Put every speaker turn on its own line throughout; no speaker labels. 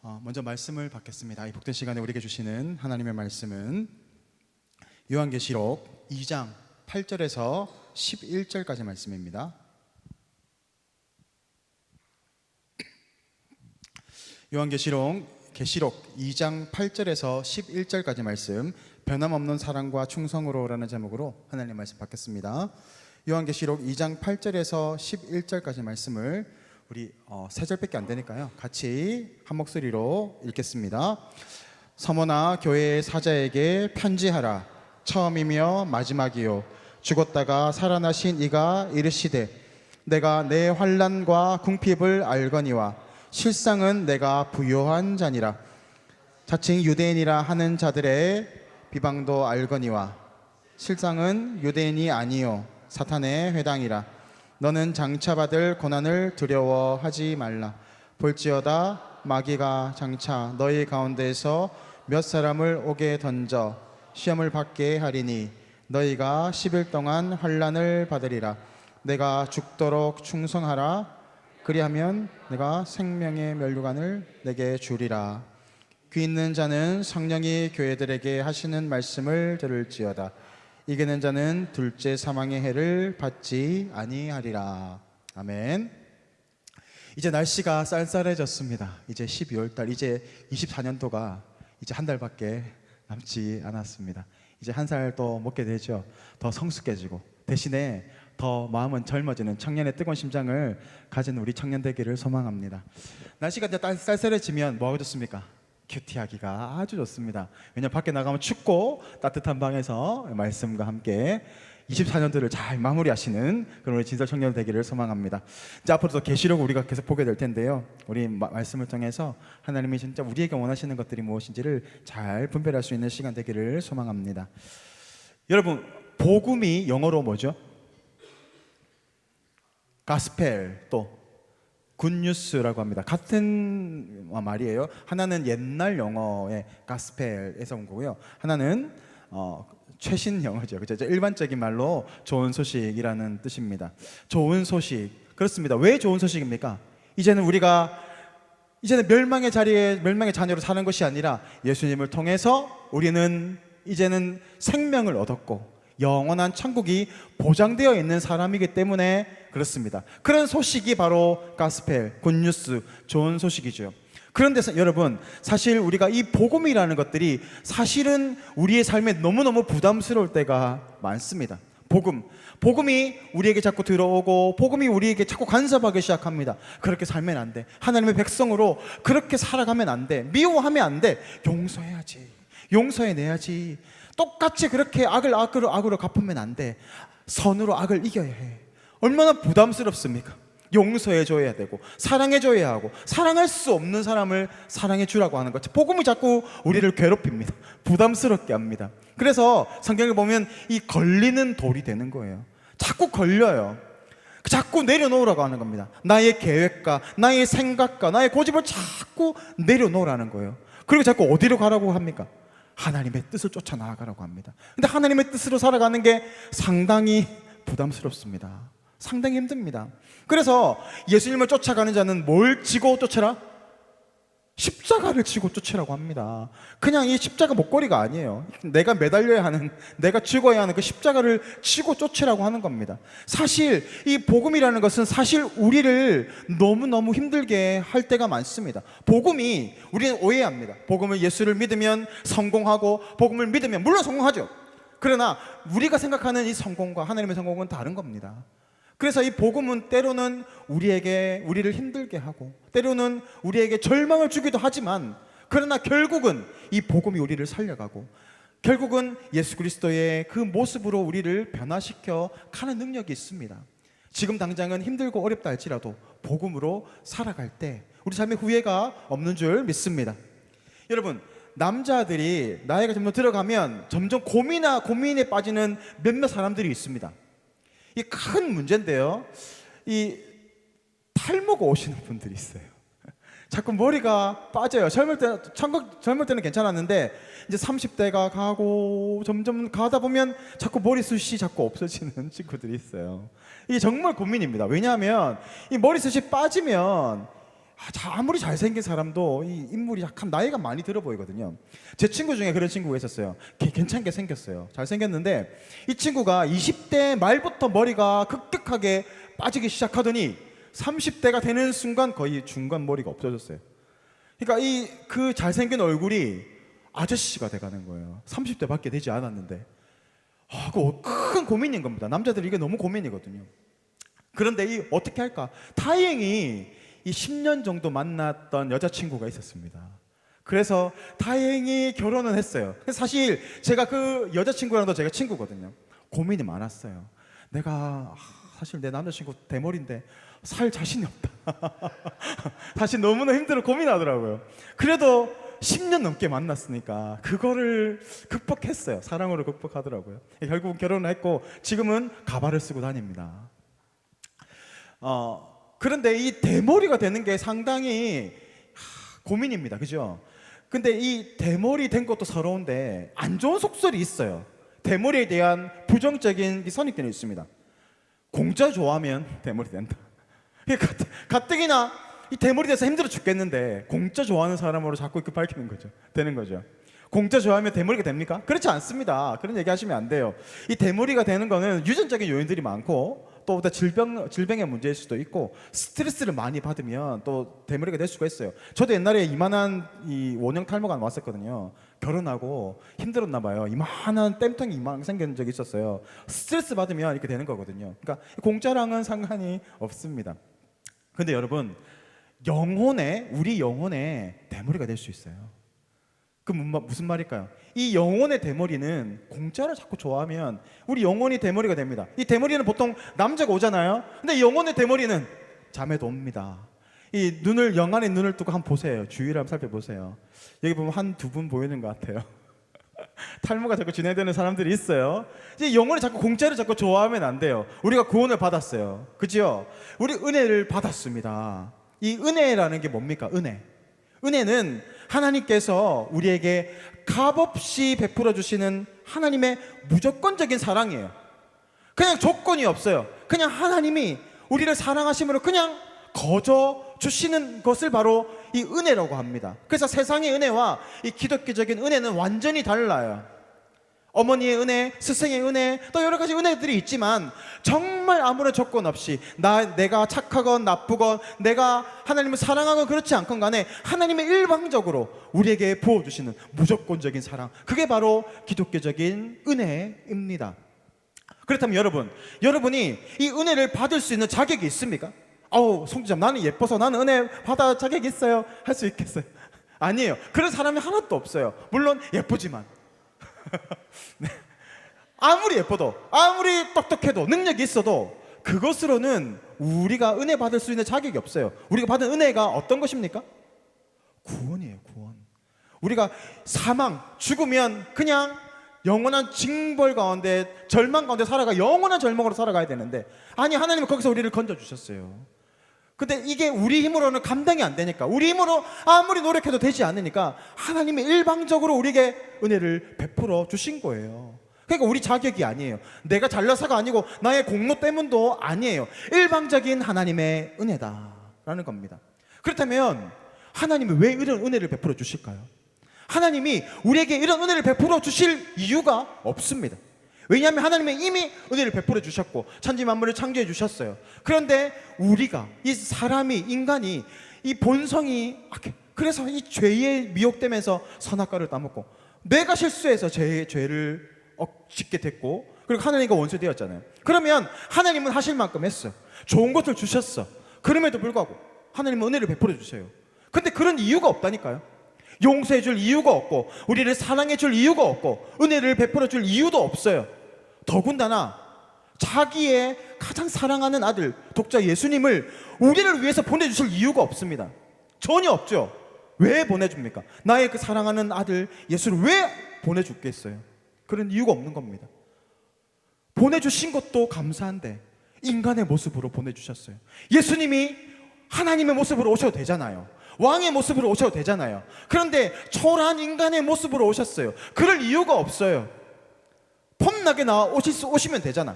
먼저 말씀을 받겠습니다. 이 복된 시간에 우리에게 주시는 하나님의 말씀은 요한계시록 2장 8절에서 11절까지 말씀입니다. 요한계시록 2장 8절에서 11절까지 말씀, 변함없는 사랑과 충성으로라는 제목으로 하나님 말씀 받겠습니다. 요한계시록 2장 8절에서 11절까지 말씀을 우리 3절밖에 안 되니까요, 같이 한 목소리로 읽겠습니다. 서머나 교회의 사자에게 편지하라. 처음이며 마지막이요 죽었다가 살아나신 이가 이르시되, 내가 내 환난과 궁핍을 알거니와 실상은 내가 부요한 자니라. 자칭 유대인이라 하는 자들의 비방도 알거니와 실상은 유대인이 아니요 사탄의 회당이라. 너는 장차 받을 고난을 두려워하지 말라. 볼지어다 마귀가 장차 너희 가운데에서 몇 사람을 옥에 던져 시험을 받게 하리니 너희가 10일 동안 환난을 받으리라. 내가 죽도록 충성하라. 그리하면 내가 생명의 면류관을 내게 주리라. 귀 있는 자는 성령이 교회들에게 하시는 말씀을 들을지어다. 이기는 자는 둘째 사망의 해를 받지 아니하리라. 아멘. 이제 날씨가 쌀쌀해졌습니다. 이제 12월달, 이제 24년도가 이제 한 달밖에 남지 않았습니다. 이제 한 살 또 먹게 되죠. 더 성숙해지고 대신에 더 마음은 젊어지는 청년의 뜨거운 심장을 가진 우리 청년 되기를 소망합니다. 날씨가 이제 쌀쌀해지면 뭐가 좋습니까? 큐티하기가 아주 좋습니다. 왜냐하면 밖에 나가면 춥고 따뜻한 방에서 말씀과 함께 24년도를 잘 마무리하시는 그런 우리 진설 청년 되기를 소망합니다. 이제 앞으로도 계시록 우리가 계속 보게 될 텐데요, 우리 말씀을 통해서 하나님이 진짜 우리에게 원하시는 것들이 무엇인지를 잘 분별할 수 있는 시간 되기를 소망합니다. 여러분, 복음이 영어로 뭐죠? 가스펠, 또 굿뉴스라고 합니다. 같은 말이에요. 하나는 옛날 영어의 가스펠에서 온 거고요, 하나는 최신 영어죠. 그렇죠? 일반적인 말로 좋은 소식이라는 뜻입니다. 좋은 소식. 그렇습니다. 왜 좋은 소식입니까? 이제는 멸망의 자녀로 사는 것이 아니라 예수님을 통해서 우리는 이제는 생명을 얻었고 영원한 천국이 보장되어 있는 사람이기 때문에 그렇습니다. 그런 소식이 바로 가스펠, 굿뉴스, 좋은 소식이죠. 그런데 여러분, 사실 우리가 이 복음이라는 것들이 사실은 우리의 삶에 너무너무 부담스러울 때가 많습니다. 복음이 우리에게 자꾸 들어오고 복음이 우리에게 자꾸 간섭하기 시작합니다. 그렇게 살면 안 돼. 하나님의 백성으로 그렇게 살아가면 안 돼. 미워하면 안 돼. 용서해야지. 용서해내야지. 똑같이 그렇게 악을 악으로 갚으면 안 돼. 선으로 악을 이겨야 해. 얼마나 부담스럽습니까? 용서해줘야 되고 사랑해줘야 하고, 사랑할 수 없는 사람을 사랑해주라고 하는 거죠. 복음이 자꾸 우리를 괴롭힙니다. 부담스럽게 합니다. 그래서 성경을 보면 이 걸리는 돌이 되는 거예요. 자꾸 걸려요. 자꾸 내려놓으라고 하는 겁니다. 나의 계획과 나의 생각과 나의 고집을 자꾸 내려놓으라는 거예요. 그리고 자꾸 어디로 가라고 합니까? 하나님의 뜻을 쫓아 나아가라고 합니다. 근데 하나님의 뜻으로 살아가는 게 상당히 부담스럽습니다. 상당히 힘듭니다. 그래서 예수님을 쫓아가는 자는 뭘 지고 쫓아라? 십자가를 지고 쫓으라고 합니다. 그냥 이 십자가 목걸이가 아니에요. 내가 매달려야 하는, 내가 죽어야 하는 그 십자가를 지고 쫓으라고 하는 겁니다. 사실 이 복음이라는 것은 사실 우리를 너무너무 힘들게 할 때가 많습니다. 복음이, 우리는 오해합니다. 복음을, 예수를 믿으면 성공하고, 복음을 믿으면 물론 성공하죠. 그러나 우리가 생각하는 이 성공과 하나님의 성공은 다른 겁니다. 그래서 이 복음은 때로는 우리를 힘들게 하고 때로는 우리에게 절망을 주기도 하지만, 그러나 결국은 이 복음이 우리를 살려가고 결국은 예수 그리스도의 그 모습으로 우리를 변화시켜 가는 능력이 있습니다. 지금 당장은 힘들고 어렵다 할지라도 복음으로 살아갈 때 우리 삶에 후회가 없는 줄 믿습니다. 여러분, 남자들이 나이가 점점 들어가면 점점 고민에 빠지는 몇몇 사람들이 있습니다. 이 큰 문제인데요, 이 탈모가 오시는 분들이 있어요. 자꾸 머리가 빠져요. 젊을 때는 괜찮았는데 이제 30대가 가고 점점 가다 보면 자꾸 머리숱이 자꾸 없어지는 친구들이 있어요. 이게 정말 고민입니다. 왜냐하면 이 머리숱이 빠지면 아무리 잘생긴 사람도 이 인물이 약간 나이가 많이 들어 보이거든요. 제 친구 중에 그런 친구가 있었어요. 괜찮게 생겼어요. 잘생겼는데 이 친구가 20대 말부터 머리가 급격하게 빠지기 시작하더니 30대가 되는 순간 거의 중간 머리가 없어졌어요. 그러니까 그 잘생긴 얼굴이 아저씨가 돼가는 거예요. 30대밖에 되지 않았는데. 그거 큰 고민인 겁니다. 남자들이 이게 너무 고민이거든요. 그런데 어떻게 할까? 다행히 이 10년 정도 만났던 여자친구가 있었습니다. 그래서 다행히 결혼은 했어요. 사실 제가 그 여자친구랑도 제가 친구거든요. 고민이 많았어요. 내가 사실 내 남자친구 대머리인데 살 자신이 없다. 사실 너무나 힘들어 고민하더라고요. 그래도 10년 넘게 만났으니까 그거를 극복했어요. 사랑으로 극복하더라고요. 결국은 결혼을 했고 지금은 가발을 쓰고 다닙니다. 그런데 이 대머리가 되는 게 상당히 고민입니다. 그죠? 근데 이 대머리 된 것도 서러운데 안 좋은 속설이 있어요. 대머리에 대한 부정적인 선입견이 있습니다. 공짜 좋아하면 대머리 된다. 가뜩이나 이 대머리 돼서 힘들어 죽겠는데 공짜 좋아하는 사람으로 자꾸 이렇게 밝히는 거죠. 되는 거죠. 공짜 좋아하면 대머리가 됩니까? 그렇지 않습니다. 그런 얘기 하시면 안 돼요. 이 대머리가 되는 거는 유전적인 요인들이 많고 또 질병의 문제일 수도 있고 스트레스를 많이 받으면 또 대머리가 될 수가 있어요. 저도 옛날에 이만한 이 원형 탈모가 왔었거든요. 결혼하고 힘들었나 봐요. 이만한 땜통이 이만한 생긴 적이 있었어요. 스트레스 받으면 이렇게 되는 거거든요. 그러니까 공짜랑은 상관이 없습니다. 근데 여러분, 우리 영혼에 대머리가 될 수 있어요. 그 무슨 말일까요? 이 영혼의 대머리는 공짜를 자꾸 좋아하면 우리 영혼이 대머리가 됩니다. 이 대머리는 보통 남자가 오잖아요. 근데 이 영혼의 대머리는 자매도 옵니다. 이 영안의 눈을 뜨고 한번 보세요. 주위를 한번 살펴보세요. 여기 보면 한 두 분 보이는 것 같아요. 탈모가 자꾸 진행되는 사람들이 있어요. 이제 영혼이 자꾸 공짜를 자꾸 좋아하면 안 돼요. 우리가 구원을 받았어요. 그죠? 우리 은혜를 받았습니다. 이 은혜라는 게 뭡니까? 은혜는 하나님께서 우리에게 값없이 베풀어 주시는 하나님의 무조건적인 사랑이에요. 그냥 조건이 없어요. 그냥 하나님이 우리를 사랑하심으로 그냥 거저 주시는 것을 바로 이 은혜라고 합니다. 그래서 세상의 은혜와 이 기독교적인 은혜는 완전히 달라요. 어머니의 은혜, 스승의 은혜, 또 여러 가지 은혜들이 있지만 정말 아무런 조건 없이 내가 착하건 나쁘건 내가 하나님을 사랑하건 그렇지 않건 간에 하나님의 일방적으로 우리에게 부어주시는 무조건적인 사랑, 그게 바로 기독교적인 은혜입니다. 그렇다면 여러분이 이 은혜를 받을 수 있는 자격이 있습니까? 송지장, 나는 예뻐서 나는 은혜 받아 자격이 있어요 할 수 있겠어요? 아니에요. 그런 사람이 하나도 없어요. 물론 예쁘지만 네. 아무리 예뻐도 아무리 똑똑해도 능력이 있어도 그것으로는 우리가 은혜 받을 수 있는 자격이 없어요. 우리가 받은 은혜가 어떤 것입니까? 구원이에요. 구원. 우리가 죽으면 그냥 영원한 징벌 가운데 절망 가운데 영원한 절망으로 살아가야 되는데 아니, 하나님은 거기서 우리를 건져주셨어요. 근데 이게 우리 힘으로는 감당이 안 되니까, 우리 힘으로 아무리 노력해도 되지 않으니까 하나님이 일방적으로 우리에게 은혜를 베풀어 주신 거예요. 그러니까 우리 자격이 아니에요. 내가 잘나서가 아니고 나의 공로 때문도 아니에요. 일방적인 하나님의 은혜다라는 겁니다. 그렇다면 하나님이 왜 이런 은혜를 베풀어 주실까요? 하나님이 우리에게 이런 은혜를 베풀어 주실 이유가 없습니다. 왜냐하면 하나님은 이미 은혜를 베풀어 주셨고 천지 만물을 창조해 주셨어요. 그런데 우리가, 이 사람이, 인간이, 이 본성이 그래서 이 죄에 미혹되면서 선악과를 따먹고 내가 실수해서 죄를 짓게 됐고, 그리고 하나님과 원수 되었잖아요. 그러면 하나님은 하실 만큼 했어요. 좋은 것을 주셨어. 그럼에도 불구하고 하나님은 은혜를 베풀어 주세요. 근데 그런 이유가 없다니까요. 용서해 줄 이유가 없고 우리를 사랑해 줄 이유가 없고 은혜를 베풀어 줄 이유도 없어요. 더군다나 자기의 가장 사랑하는 아들 독자 예수님을 우리를 위해서 보내주실 이유가 없습니다. 전혀 없죠. 왜 보내줍니까? 나의 그 사랑하는 아들 예수를 왜 보내주겠어요? 그런 이유가 없는 겁니다. 보내주신 것도 감사한데 인간의 모습으로 보내주셨어요. 예수님이 하나님의 모습으로 오셔도 되잖아요. 왕의 모습으로 오셔도 되잖아요. 그런데 초라한 인간의 모습으로 오셨어요. 그럴 이유가 없어요. 폼나게 오시면 되잖아.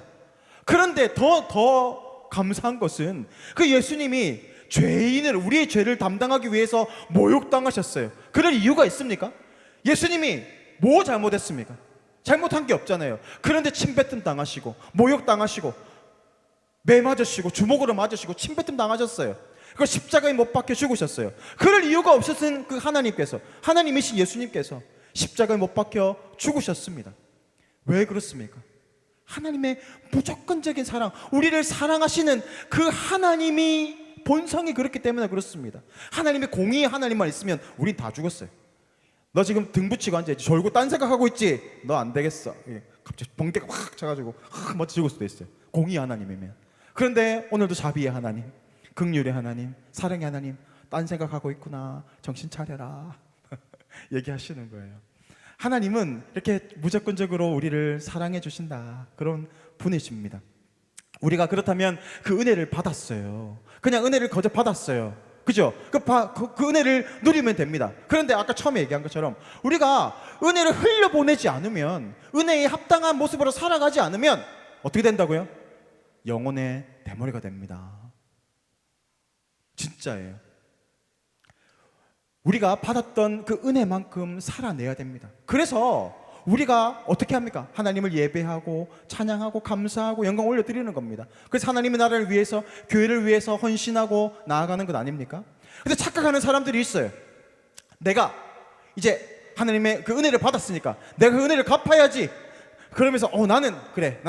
그런데 더 감사한 것은 그 예수님이 죄인을, 우리의 죄를 담당하기 위해서 모욕당하셨어요. 그럴 이유가 있습니까? 예수님이 뭐 잘못했습니까? 잘못한 게 없잖아요. 그런데 침뱉음 당하시고 모욕당하시고 매 맞으시고 주먹으로 맞으시고 침뱉음 당하셨어요. 그 십자가에 못 박혀 죽으셨어요. 그럴 이유가 없었은 그 하나님께서, 하나님이신 예수님께서 십자가에 못 박혀 죽으셨습니다. 왜 그렇습니까? 하나님의 무조건적인 사랑, 우리를 사랑하시는 그 하나님이 본성이 그렇기 때문에 그렇습니다. 하나님의 공의의 하나님만 있으면 우린 다 죽었어요. 너 지금 등 붙이고 앉아있지, 졸고 딴 생각하고 있지, 너 안 되겠어. 갑자기 번개가 확 쳐가지고 멋져 죽을 수도 있어요, 공의 하나님이면. 그런데 오늘도 자비의 하나님, 긍휼의 하나님, 사랑의 하나님, 딴 생각하고 있구나, 정신 차려라 얘기하시는 거예요. 하나님은 이렇게 무조건적으로 우리를 사랑해 주신다, 그런 분이십니다. 우리가 그렇다면 그 은혜를 받았어요. 그냥 은혜를 거저 받았어요. 그죠? 그 은혜를 누리면 됩니다. 그런데 아까 처음에 얘기한 것처럼 우리가 은혜를 흘려보내지 않으면, 은혜에 합당한 모습으로 살아가지 않으면 어떻게 된다고요? 영혼의 대머리가 됩니다. 진짜예요. 우리가 받았던 그 은혜만큼 살아내야 됩니다. 그래서 우리가 어떻게 합니까? 하나님을 예배하고 찬양하고 감사하고 영광 올려드리는 겁니다. 그래서 하나님의 나라를 위해서, 교회를 위해서 헌신하고 나아가는 것 아닙니까? 근데 착각하는 사람들이 있어요. 내가 이제 하나님의 그 은혜를 받았으니까 내가 그 은혜를 갚아야지. 그러면서 나는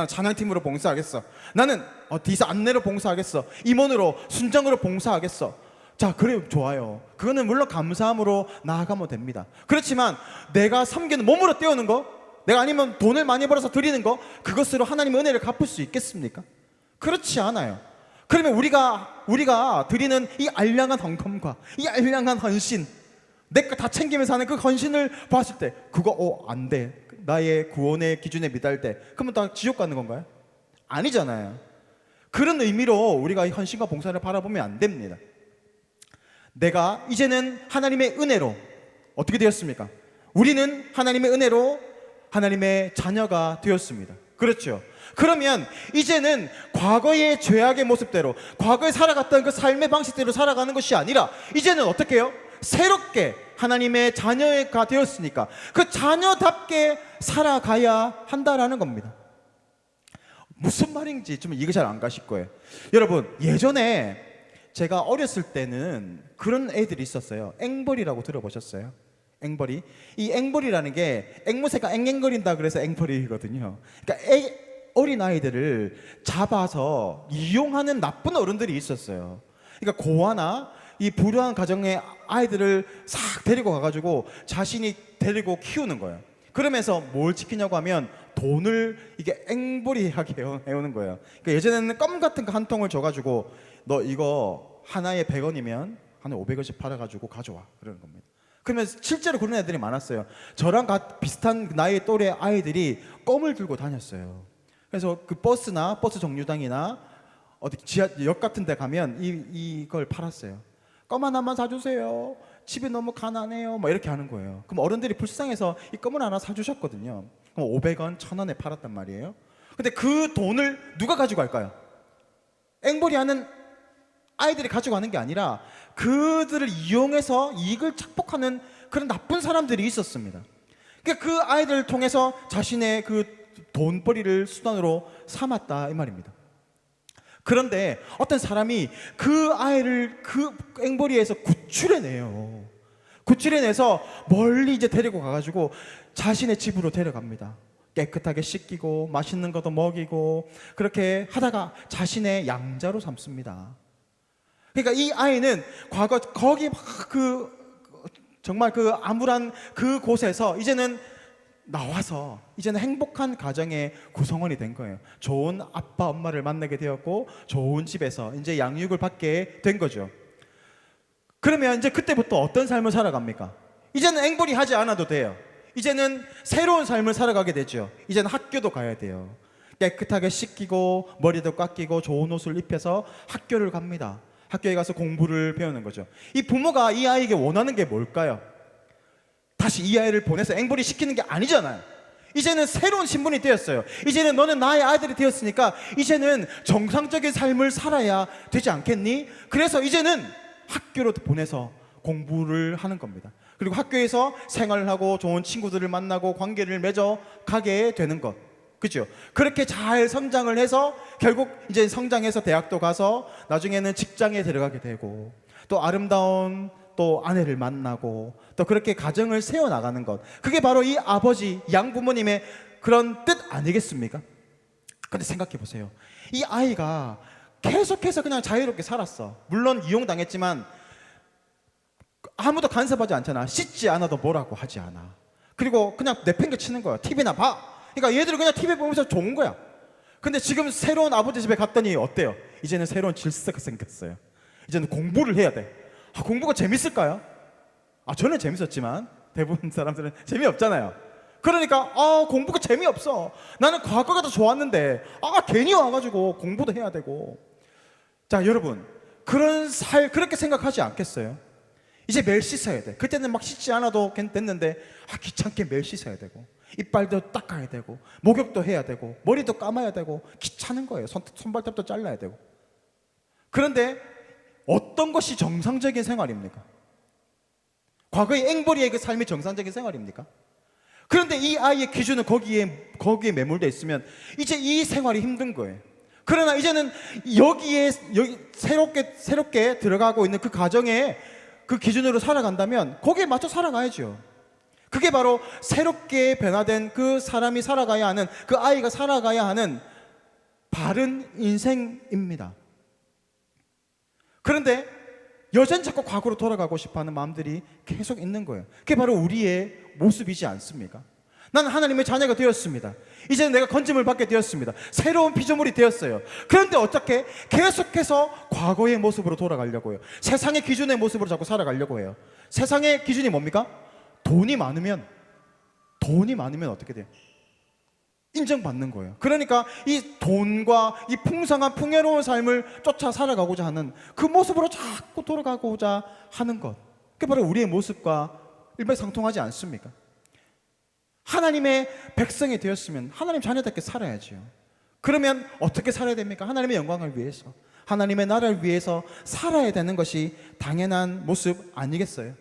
찬양팀으로 봉사하겠어. 나는 디사 안내로 봉사하겠어. 임원으로, 순장으로 봉사하겠어. 자, 그래, 좋아요. 그거는 물론 감사함으로 나아가면 됩니다. 그렇지만 내가 섬기는, 몸으로 때우는 거, 내가 아니면 돈을 많이 벌어서 드리는 거, 그것으로 하나님의 은혜를 갚을 수 있겠습니까? 그렇지 않아요. 그러면 우리가 드리는 이 알량한 헌금과 이 알량한 헌신, 내 거 다 챙기면서 하는 그 헌신을 봤을 때 그거 안 돼, 나의 구원의 기준에 미달 때, 그러면 다 지옥 가는 건가요? 아니잖아요. 그런 의미로 우리가 이 헌신과 봉사를 바라보면 안 됩니다. 내가 이제는 하나님의 은혜로 어떻게 되었습니까? 우리는 하나님의 은혜로 하나님의 자녀가 되었습니다. 그렇죠? 그러면 이제는 과거의 죄악의 모습대로, 과거에 살아갔던 그 삶의 방식대로 살아가는 것이 아니라 이제는 어떻게 해요? 새롭게 하나님의 자녀가 되었으니까 그 자녀답게 살아가야 한다라는 겁니다. 무슨 말인지 좀 이게 잘 안 가실 거예요. 여러분, 예전에 제가 어렸을 때는 그런 애들이 있었어요. 앵벌이라고 들어보셨어요? 앵벌이? 이 앵벌이라는 게 앵무새가 앵앵거린다 그래서 앵벌이거든요. 그러니까 어린 아이들을 잡아서 이용하는 나쁜 어른들이 있었어요. 그러니까 고아나 이 불우한 가정의 아이들을 싹 데리고 가가지고 자신이 데리고 키우는 거예요. 그러면서 뭘 지키냐고 하면 돈을 이게 앵벌이하게 해오는 거예요. 그러니까 예전에는 껌 같은 거 한 통을 줘가지고 너 이거 하나에 100원이면 하나에 500원씩 팔아가지고 가져와, 그러는 겁니다. 그러면 실제로 그런 애들이 많았어요. 저랑 비슷한 나이의 또래 아이들이 껌을 들고 다녔어요. 그래서 그 버스나 버스 정류장이나 어디 지하역 같은 데 가면 이걸 팔았어요. 껌 하나만 사주세요, 집이 너무 가난해요, 막 이렇게 하는 거예요. 그럼 어른들이 불쌍해서 이 껌을 하나 사주셨거든요. 그럼 500원, 1000원에 팔았단 말이에요. 근데 그 돈을 누가 가지고 갈까요? 앵벌이 하는 아이들이 가지고 가는 게 아니라 그들을 이용해서 이익을 착복하는 그런 나쁜 사람들이 있었습니다. 그러니까 그 아이들을 통해서 자신의 그 돈벌이를 수단으로 삼았다, 이 말입니다. 그런데 어떤 사람이 그 아이를 그 앵벌이에서 구출해내요. 구출해내서 멀리 이제 데리고 가가지고 자신의 집으로 데려갑니다. 깨끗하게 씻기고 맛있는 것도 먹이고 그렇게 하다가 자신의 양자로 삼습니다. 그러니까 이 아이는 과거 거기 막 정말 그 암울한 그 곳에서 이제는 나와서 이제는 행복한 가정의 구성원이 된 거예요. 좋은 아빠 엄마를 만나게 되었고 좋은 집에서 이제 양육을 받게 된 거죠. 그러면 이제 그때부터 어떤 삶을 살아갑니까? 이제는 앵벌이 하지 않아도 돼요. 이제는 새로운 삶을 살아가게 되죠. 이제는 학교도 가야 돼요. 깨끗하게 씻기고 머리도 깎이고 좋은 옷을 입혀서 학교를 갑니다. 학교에 가서 공부를 배우는 거죠. 이 부모가 이 아이에게 원하는 게 뭘까요? 다시 이 아이를 보내서 앵벌이 시키는 게 아니잖아요. 이제는 새로운 신분이 되었어요. 이제는 너는 나의 아들이 되었으니까 이제는 정상적인 삶을 살아야 되지 않겠니? 그래서 이제는 학교로 보내서 공부를 하는 겁니다. 그리고 학교에서 생활을 하고 좋은 친구들을 만나고 관계를 맺어 가게 되는 것. 그죠? 그렇게 잘 성장을 해서 결국 이제 성장해서 대학도 가서 나중에는 직장에 들어가게 되고 또 아름다운 또 아내를 만나고 또 그렇게 가정을 세워나가는 것. 그게 바로 이 아버지, 양부모님의 그런 뜻 아니겠습니까? 근데 생각해 보세요. 이 아이가 계속해서 그냥 자유롭게 살았어. 물론 이용당했지만 아무도 간섭하지 않잖아. 씻지 않아도 뭐라고 하지 않아. 그리고 그냥 내팽개치는 거야. TV나 봐. 그러니까 얘들은 그냥 TV 보면서 좋은 거야. 근데 지금 새로운 아버지 집에 갔더니 어때요? 이제는 새로운 질서가 생겼어요. 이제는 공부를 해야 돼. 공부가 재밌을까요? 저는 재밌었지만 대부분 사람들은 재미없잖아요. 그러니까 공부가 재미없어. 나는 과거가 더 좋았는데 괜히 와가지고 공부도 해야 되고. 자, 여러분, 그렇게 생각하지 않겠어요? 이제 매일 씻어야 돼. 그때는 막 씻지 않아도 됐는데 귀찮게 매일 씻어야 되고 이빨도 닦아야 되고 목욕도 해야 되고 머리도 감아야 되고 귀찮은 거예요. 손발톱도 잘라야 되고. 그런데 어떤 것이 정상적인 생활입니까? 과거의 앵벌이의 그 삶이 정상적인 생활입니까? 그런데 이 아이의 기준은 거기에 매몰되어 있으면 이제 이 생활이 힘든 거예요. 그러나 이제는 여기 새롭게 들어가고 있는 그 가정에 그 기준으로 살아간다면 거기에 맞춰 살아가야죠. 그게 바로 새롭게 변화된 그 사람이 살아가야 하는, 그 아이가 살아가야 하는 바른 인생입니다. 그런데 여전히 자꾸 과거로 돌아가고 싶어하는 마음들이 계속 있는 거예요. 그게 바로 우리의 모습이지 않습니까? 나는 하나님의 자녀가 되었습니다. 이제는 내가 건짐을 받게 되었습니다. 새로운 피조물이 되었어요. 그런데 어떻게 계속해서 과거의 모습으로 돌아가려고 해요. 세상의 기준의 모습으로 자꾸 살아가려고 해요. 세상의 기준이 뭡니까? 돈이 많으면 어떻게 돼요? 인정받는 거예요. 그러니까 이 돈과 이 풍성한 풍요로운 삶을 쫓아 살아가고자 하는 그 모습으로 자꾸 돌아가고자 하는 것. 그게 바로 우리의 모습과 일맥상통하지 않습니까? 하나님의 백성이 되었으면 하나님 자녀답게 살아야죠. 그러면 어떻게 살아야 됩니까? 하나님의 영광을 위해서, 하나님의 나라를 위해서 살아야 되는 것이 당연한 모습 아니겠어요?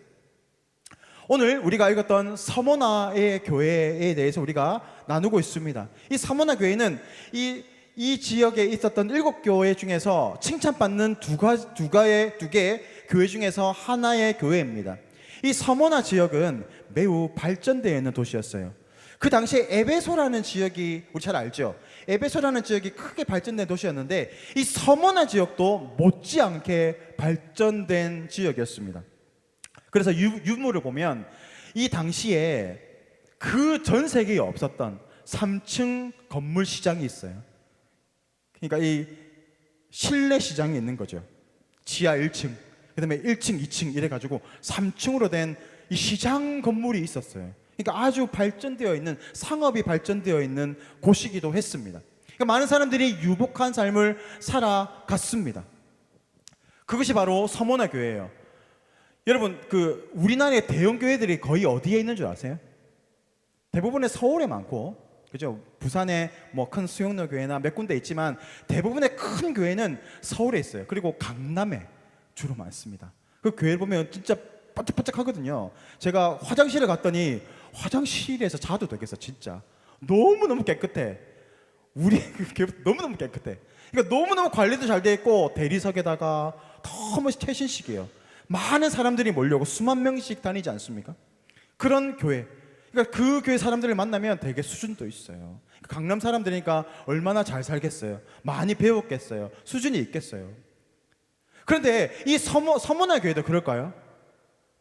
오늘 우리가 읽었던 서모나의 교회에 대해서 우리가 나누고 있습니다. 이 서모나 교회는 이 지역에 있었던 7교회 중에서 칭찬받는 두 개의 교회 중에서 하나의 교회입니다. 이 서모나 지역은 매우 발전되어 있는 도시였어요. 그 당시에 에베소라는 지역이 우리 잘 알죠? 에베소라는 지역이 크게 발전된 도시였는데 이 서모나 지역도 못지않게 발전된 지역이었습니다. 그래서 유물을 보면 이 당시에 그 전 세계에 없었던 3층 건물 시장이 있어요. 그러니까 이 실내 시장이 있는 거죠. 지하 1층, 그다음에 1층, 2층 이래가지고 3층으로 된 이 시장 건물이 있었어요. 그러니까 아주 발전되어 있는, 상업이 발전되어 있는 곳이기도 했습니다. 그러니까 많은 사람들이 유복한 삶을 살아갔습니다. 그것이 바로 서모나 교회예요. 여러분, 우리나라의 대형 교회들이 거의 어디에 있는 줄 아세요? 대부분의 서울에 많고, 그죠? 부산에 뭐 큰 수영로 교회나 몇 군데 있지만 대부분의 큰 교회는 서울에 있어요. 그리고 강남에 주로 많습니다. 그 교회를 보면 진짜 반짝반짝하거든요. 제가 화장실에 갔더니 화장실에서 자도 되겠어, 진짜. 너무너무 깨끗해. 우리 교회 너무너무 깨끗해. 그러니까 너무너무 관리도 잘 돼 있고 대리석에다가 너무 최신식이에요. 많은 사람들이 몰려오고 수만 명씩 다니지 않습니까? 그런 교회. 그러니까 그 교회 사람들을 만나면 되게 수준도 있어요. 강남 사람들이니까 얼마나 잘 살겠어요. 많이 배웠겠어요. 수준이 있겠어요. 그런데 이 서모나 교회도 그럴까요?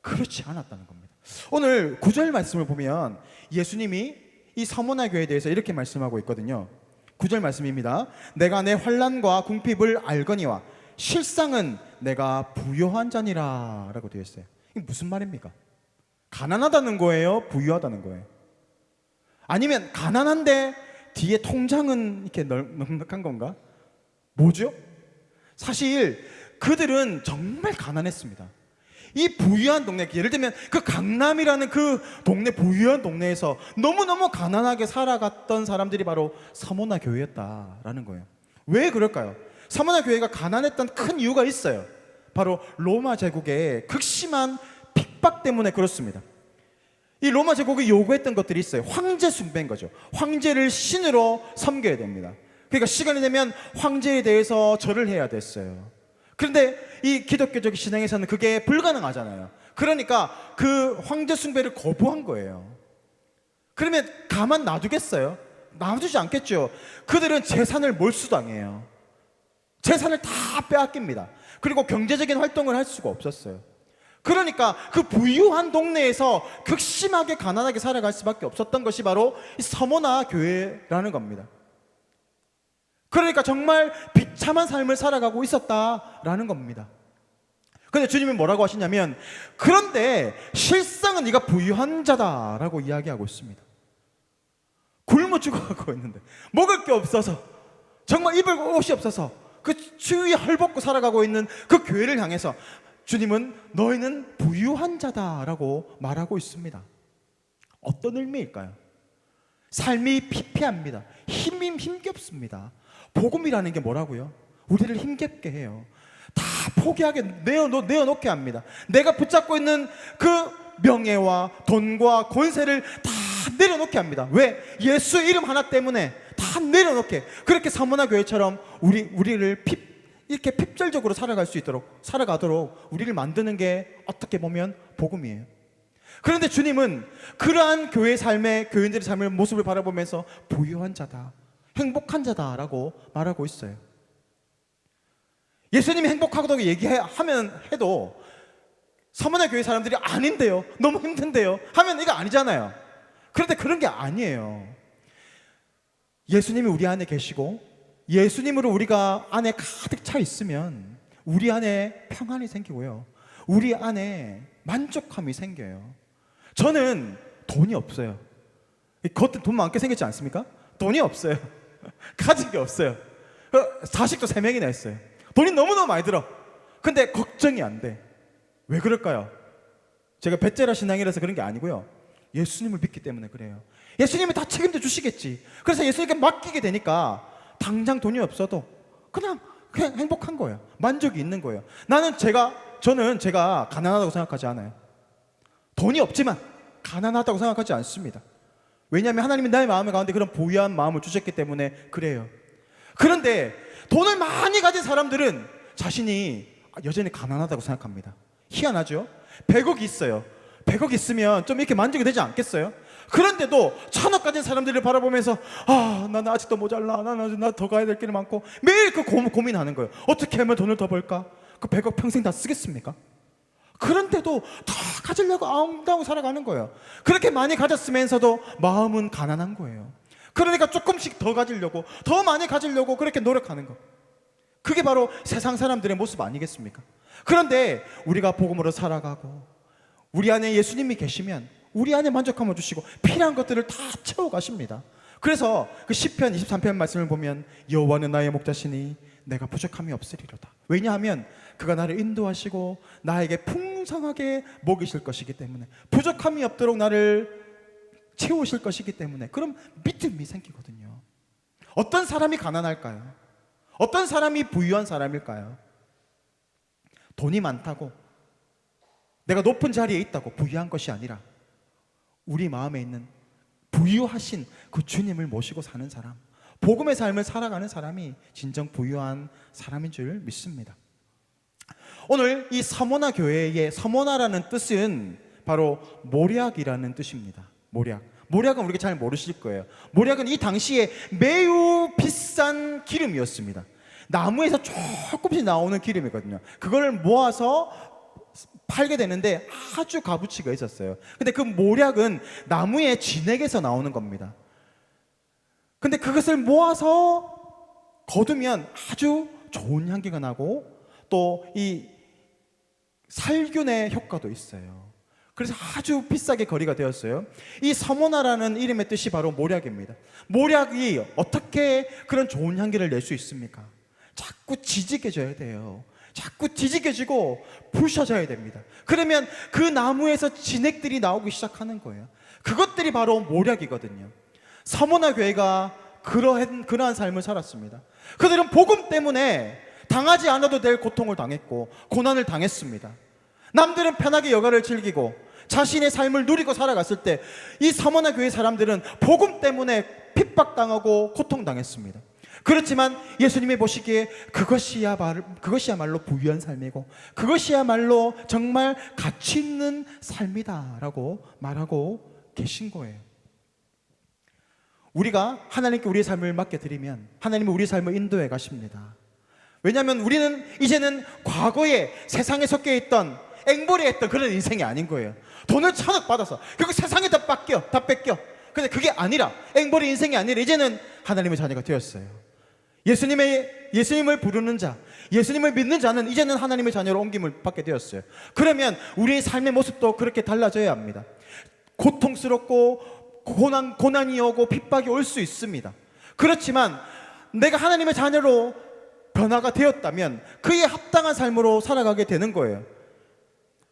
그렇지 않았다는 겁니다. 오늘 9절 말씀을 보면 예수님이 이 서모나 교회에 대해서 이렇게 말씀하고 있거든요. 9절 말씀입니다. 내가 내 환난과 궁핍을 알거니와 실상은 내가 부요한 자니라 라고 되어 있어요. 이게 무슨 말입니까? 가난하다는 거예요? 부유하다는 거예요? 아니면 가난한데 뒤에 통장은 이렇게 넉넉한 건가? 뭐죠? 사실 그들은 정말 가난했습니다. 이 부유한 동네, 예를 들면 그 강남이라는 그 동네, 부유한 동네에서 너무너무 가난하게 살아갔던 사람들이 바로 서모나 교회였다라는 거예요. 왜 그럴까요? 서모나 교회가 가난했던 큰 이유가 있어요. 바로 로마 제국의 극심한 핍박 때문에 그렇습니다. 이 로마 제국이 요구했던 것들이 있어요. 황제 숭배인 거죠. 황제를 신으로 섬겨야 됩니다. 그러니까 시간이 되면 황제에 대해서 절을 해야 됐어요. 그런데 이 기독교적 신앙에서는 그게 불가능하잖아요. 그러니까 그 황제 숭배를 거부한 거예요. 그러면 가만 놔두겠어요? 놔두지 않겠죠. 그들은 재산을 몰수당해요. 재산을 다 빼앗깁니다. 그리고 경제적인 활동을 할 수가 없었어요. 그러니까 그 부유한 동네에서 극심하게 가난하게 살아갈 수밖에 없었던 것이 바로 이 서모나 교회라는 겁니다. 그러니까 정말 비참한 삶을 살아가고 있었다라는 겁니다. 근데 주님이 뭐라고 하시냐면, 그런데 실상은 네가 부유한 자다라고 이야기하고 있습니다. 굶어 죽어가고 있는데, 먹을 게 없어서, 정말 입을 옷이 없어서 그 추위에 헐벗고 살아가고 있는 그 교회를 향해서 주님은 너희는 부유한 자다라고 말하고 있습니다. 어떤 의미일까요? 삶이 피폐합니다. 힘이 힘겹습니다. 복음이라는 게 뭐라고요? 우리를 힘겹게 해요. 다 포기하게 내어놓게 합니다. 내가 붙잡고 있는 그 명예와 돈과 권세를 다 내려놓게 합니다. 왜? 예수 이름 하나 때문에 다 내려놓게. 그렇게 사모나 교회처럼 우리를 이렇게 핍절적으로 살아가도록 우리를 만드는 게 어떻게 보면 복음이에요. 그런데 주님은 그러한 교회 삶의 교인들의 삶의 모습을 바라보면서 부유한 자다, 행복한 자다라고 말하고 있어요. 예수님이 행복하다고 해도 서머나 교회 사람들이 아닌데요, 너무 힘든데요 하면 이거 아니잖아요. 그런데 그런 게 아니에요. 예수님이 우리 안에 계시고 예수님으로 우리가 안에 가득 차 있으면 우리 안에 평안이 생기고요, 우리 안에 만족함이 생겨요. 저는 돈이 없어요. 겉은 돈 많게 생겼지 않습니까? 돈이 없어요. 가진 게 없어요. 자식도 3명이나 했어요. 돈이 너무너무 많이 들어. 근데 걱정이 안 돼. 왜 그럴까요? 제가 배째라 신앙이라서 그런 게 아니고요, 예수님을 믿기 때문에 그래요. 예수님이 다 책임져 주시겠지. 그래서 예수님께 맡기게 되니까 당장 돈이 없어도 그냥 행복한 거예요. 만족이 있는 거예요. 저는 제가 가난하다고 생각하지 않아요. 돈이 없지만 가난하다고 생각하지 않습니다. 왜냐하면 하나님이 나의 마음 가운데 그런 부유한 마음을 주셨기 때문에 그래요. 그런데 돈을 많이 가진 사람들은 자신이 여전히 가난하다고 생각합니다. 희한하죠? 100억 있어요. 100억 있으면 좀 이렇게 만족이 되지 않겠어요? 그런데도 1000억 가진 사람들을 바라보면서 나는 아직도 모자라, 나 더 가야 될 길이 많고 매일 그 고민하는 거예요. 어떻게 하면 돈을 더 벌까? 그 100억 평생 다 쓰겠습니까? 그런데도 다 가지려고 아웅다웅 살아가는 거예요. 그렇게 많이 가졌으면서도 마음은 가난한 거예요. 그러니까 조금씩 더 가지려고, 더 많이 가지려고 그렇게 노력하는 거. 그게 바로 세상 사람들의 모습 아니겠습니까? 그런데 우리가 복음으로 살아가고 우리 안에 예수님이 계시면 우리 안에 만족함을 주시고 필요한 것들을 다 채워 가십니다. 그래서 그 시편 23편 말씀을 보면 여호와는 나의 목자시니 내가 부족함이 없으리로다. 왜냐하면 그가 나를 인도하시고 나에게 풍성하게 먹이실 것이기 때문에, 부족함이 없도록 나를 채우실 것이기 때문에, 그럼 믿음이 생기거든요. 어떤 사람이 가난할까요? 어떤 사람이 부유한 사람일까요? 돈이 많다고, 내가 높은 자리에 있다고 부유한 것이 아니라 우리 마음에 있는 부유하신 그 주님을 모시고 사는 사람, 복음의 삶을 살아가는 사람이 진정 부유한 사람인 줄 믿습니다. 오늘 이 서모나 교회의 서모나라는 뜻은 바로 모략이라는 뜻입니다. 모략은 우리가 잘 모르실 거예요. 모략은 이 당시에 매우 비싼 기름이었습니다. 나무에서 조금씩 나오는 기름이거든요. 그걸 모아서 팔게 되는데 아주 값어치가 있었어요. 근데 그 모략은 나무의 진액에서 나오는 겁니다. 근데 그것을 모아서 거두면 아주 좋은 향기가 나고 또 이 살균의 효과도 있어요. 그래서 아주 비싸게 거래가 되었어요. 이 서모나라는 이름의 뜻이 바로 모략입니다. 모략이 어떻게 그런 좋은 향기를 낼 수 있습니까? 자꾸 지지게 줘야 돼요. 자꾸 뒤지겨지고 부셔져야 됩니다. 그러면 그 나무에서 진액들이 나오기 시작하는 거예요. 그것들이 바로 모략이거든요. 서머나 교회가 그러한 삶을 살았습니다. 그들은 복음 때문에 당하지 않아도 될 고통을 당했고 고난을 당했습니다. 남들은 편하게 여가를 즐기고 자신의 삶을 누리고 살아갔을 때 이 서머나 교회 사람들은 복음 때문에 핍박당하고 고통당했습니다. 그렇지만 예수님이 보시기에 그것이야말로 부유한 삶이고 그것이야말로 정말 가치 있는 삶이다라고 말하고 계신 거예요. 우리가 하나님께 우리의 삶을 맡겨드리면 하나님은 우리의 삶을 인도해 가십니다. 왜냐하면 우리는 이제는 과거에 세상에 섞여 있던 앵벌이했던 그런 인생이 아닌 거예요. 돈을 천억 받아서 결국 세상에 다 뺏겨. 근데 그게 아니라 앵벌이 인생이 아니라 이제는 하나님의 자녀가 되었어요. 예수님을 부르는 자, 예수님을 믿는 자는 이제는 하나님의 자녀로 옮김을 받게 되었어요. 그러면 우리의 삶의 모습도 그렇게 달라져야 합니다. 고통스럽고 고난이 오고 핍박이 올 수 있습니다. 그렇지만 내가 하나님의 자녀로 변화가 되었다면 그에 합당한 삶으로 살아가게 되는 거예요.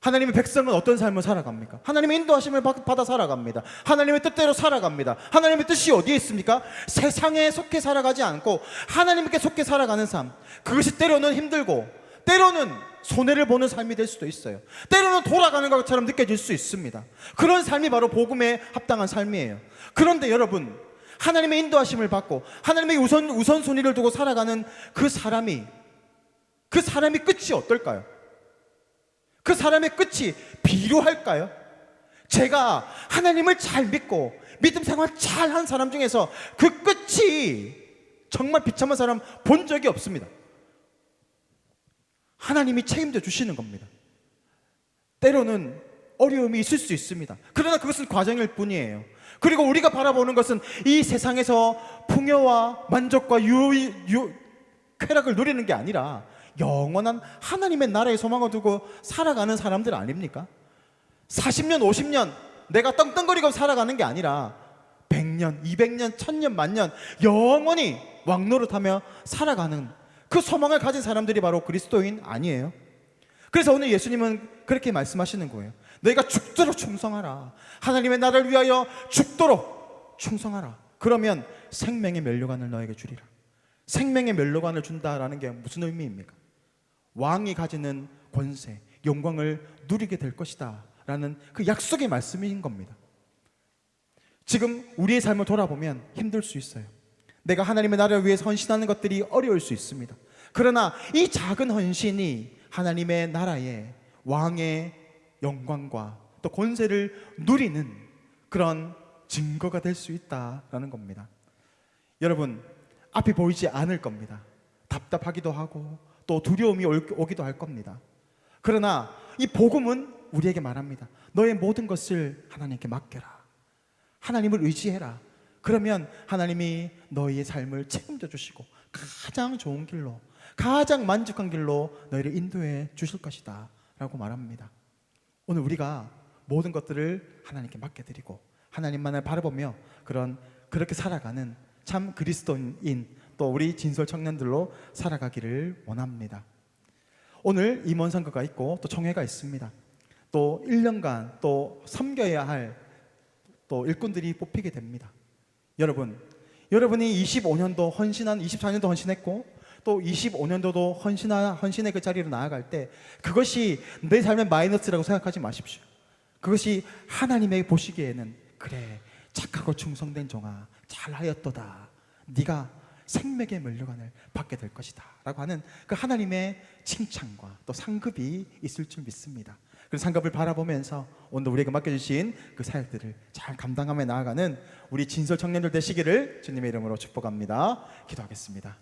하나님의 백성은 어떤 삶을 살아갑니까? 하나님의 인도하심을 받아 살아갑니다. 하나님의 뜻대로 살아갑니다. 하나님의 뜻이 어디에 있습니까? 세상에 속해 살아가지 않고 하나님께 속해 살아가는 삶. 그것이 때로는 힘들고 때로는 손해를 보는 삶이 될 수도 있어요. 때로는 돌아가는 것처럼 느껴질 수 있습니다. 그런 삶이 바로 복음에 합당한 삶이에요. 그런데 여러분, 하나님의 인도하심을 받고 하나님의 우선순위를 두고 살아가는 그 사람이 끝이 어떨까요? 그 사람의 끝이 비루할까요? 제가 하나님을 잘 믿고 믿음 생활 잘 한 사람 중에서 그 끝이 정말 비참한 사람 본 적이 없습니다. 하나님이 책임져 주시는 겁니다. 때로는 어려움이 있을 수 있습니다. 그러나 그것은 과정일 뿐이에요. 그리고 우리가 바라보는 것은 이 세상에서 풍요와 만족과 쾌락을 누리는 게 아니라 영원한 하나님의 나라에 소망을 두고 살아가는 사람들 아닙니까? 40년, 50년 내가 떵떵거리고 살아가는 게 아니라 100년, 200년, 1000년, 만년 영원히 왕노릇하며 살아가는 그 소망을 가진 사람들이 바로 그리스도인 아니에요? 그래서 오늘 예수님은 그렇게 말씀하시는 거예요. 너희가 죽도록 충성하라. 하나님의 나라를 위하여 죽도록 충성하라. 그러면 생명의 면류관을 너에게 주리라. 생명의 면류관을 준다라는 게 무슨 의미입니까? 왕이 가지는 권세, 영광을 누리게 될 것이다 라는 그 약속의 말씀인 겁니다. 지금 우리의 삶을 돌아보면 힘들 수 있어요. 내가 하나님의 나라를 위해서 헌신하는 것들이 어려울 수 있습니다. 그러나 이 작은 헌신이 하나님의 나라의 왕의 영광과 또 권세를 누리는 그런 증거가 될 수 있다라는 겁니다. 여러분, 앞이 보이지 않을 겁니다. 답답하기도 하고 또 두려움이 오기도 할 겁니다. 그러나 이 복음은 우리에게 말합니다. 너의 모든 것을 하나님께 맡겨라. 하나님을 의지해라. 그러면 하나님이 너희의 삶을 책임져 주시고 가장 좋은 길로, 가장 만족한 길로 너희를 인도해 주실 것이다 라고 말합니다. 오늘 우리가 모든 것들을 하나님께 맡겨드리고 하나님만을 바라보며 그렇게 살아가는 참 그리스도인 또 우리 진솔 청년들로 살아가기를 원합니다. 오늘 임원선거가 있고 또 총회가 있습니다. 또 1년간 또 섬겨야 할 또 일꾼들이 뽑히게 됩니다. 여러분이 25년도 헌신한 24년도 헌신했고 또 25년도도 헌신의 그 자리로 나아갈 때 그것이 내 삶의 마이너스라고 생각하지 마십시오. 그것이 하나님에게 보시기에는 그래 착하고 충성된 종아 잘하였도다. 네가 생명의 면류관을 받게 될 것이다 라고 하는 그 하나님의 칭찬과 또 상급이 있을 줄 믿습니다. 그 상급을 바라보면서 오늘 우리에게 맡겨주신 그 사역들을 잘 감당하며 나아가는 우리 진솔 청년들 되시기를 주님의 이름으로 축복합니다. 기도하겠습니다.